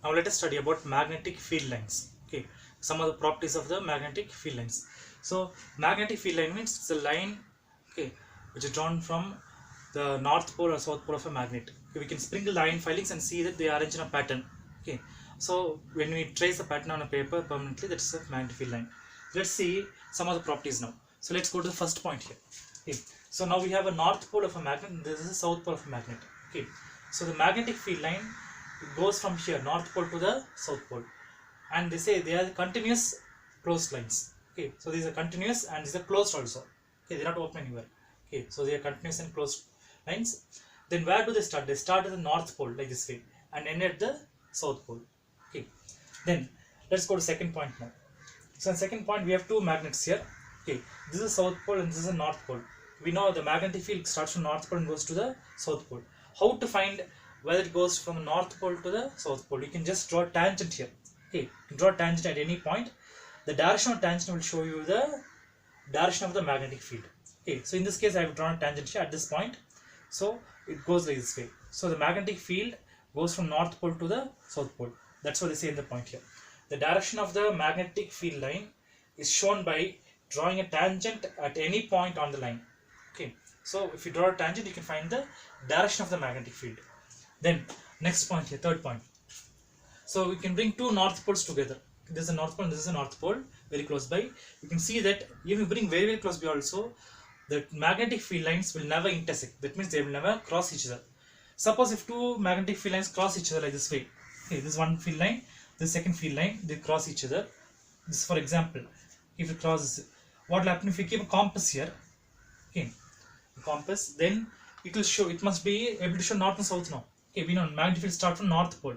Now let us study about magnetic field lines. Okay, some of the properties of the magnetic field lines. So magnetic field line means it's a line, okay, which is drawn from the north pole or south pole of a magnet. Okay, we can sprinkle the iron filings and see that they are arranged in a pattern. Okay, so when we trace the pattern on a paper permanently, that's a magnetic field line. Let's see some of the properties now. So let's go to the first point here. Okay, so now we have a north pole of a magnet and this is a south pole of a magnet. Okay, so the magnetic field line goes from here, north pole to the south pole, and they say they are continuous closed lines. Okay, so these are continuous and these are closed also. Okay, they're not open anywhere. Okay, so they are continuous and closed lines. Then where do they start? They start at the north pole like this way and end at the south pole. Okay, then let's go to second point now. So in second point we have two magnets here. Okay, this is south pole and this is a north pole. We know the magnetic field starts from north pole and goes to the south pole. How to find whether it goes from north pole to the south pole? You can just draw a tangent here. Okay, you can draw a tangent at any point. The direction of tangent will show you the direction of the magnetic field. Okay, so in this case I have drawn a tangent here at this point. So it goes like this way. So the magnetic field goes from north pole to the south pole. That's what they say in the point here. The direction of the magnetic field line is shown by drawing a tangent at any point on the line. Okay, so if you draw a tangent, you can find the direction of the magnetic field. Then next point here, third point. So we can bring two north poles together. This is a north pole and this is a north pole, very close by. You can see that if you bring very close by also, the magnetic field lines will never intersect. That means they will never cross each other. Suppose if two magnetic field lines cross each other like this way. Okay, this one field line, this second field line, they cross each other. This, for example, if it crosses, what will happen if we keep a compass here? Okay, compass, then it will show, it must be able to show north and south now. Okay, we know magnetic field start from north pole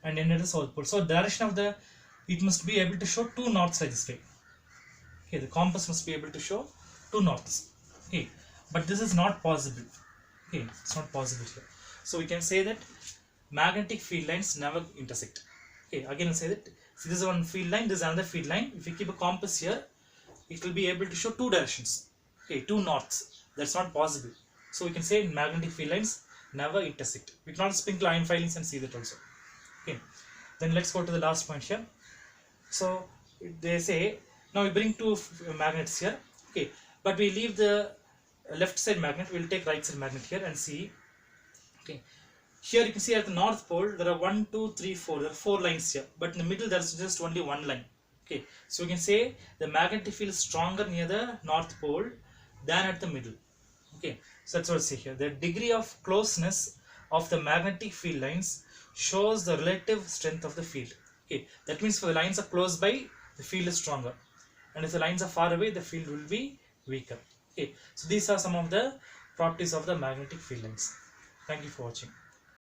and end at the south pole. So direction of the, it must be able to show two norths like this way. Okay, the compass must be able to show two norths. Okay, but this is not possible. Okay, it's not possible here. So we can say that magnetic field lines never intersect. Okay, again I'll say that, see, this is one field line, this is another field line. If we keep a compass here, it will be able to show two directions. Okay, two norths. That's not possible. So we can say magnetic field lines never intersect. We cannot sprinkle iron filings and see that also. Okay, then let's go to the last point here. So they say now we bring two magnets here. Okay, but we leave the left side magnet. We'll take right side magnet here and see. Okay, here you can see at the north pole there are 1, 2, 3, 4. There are 4 lines here, but in the middle there's just only one line. Okay, so we can say the magnetic field is stronger near the north pole than at the middle. Okay, so that's what I say here. The degree of closeness of the magnetic field lines shows the relative strength of the field. Okay, that means if the lines are close by, the field is stronger, and if the lines are far away, the field will be weaker. Okay, so these are some of the properties of the magnetic field lines. Thank you for watching.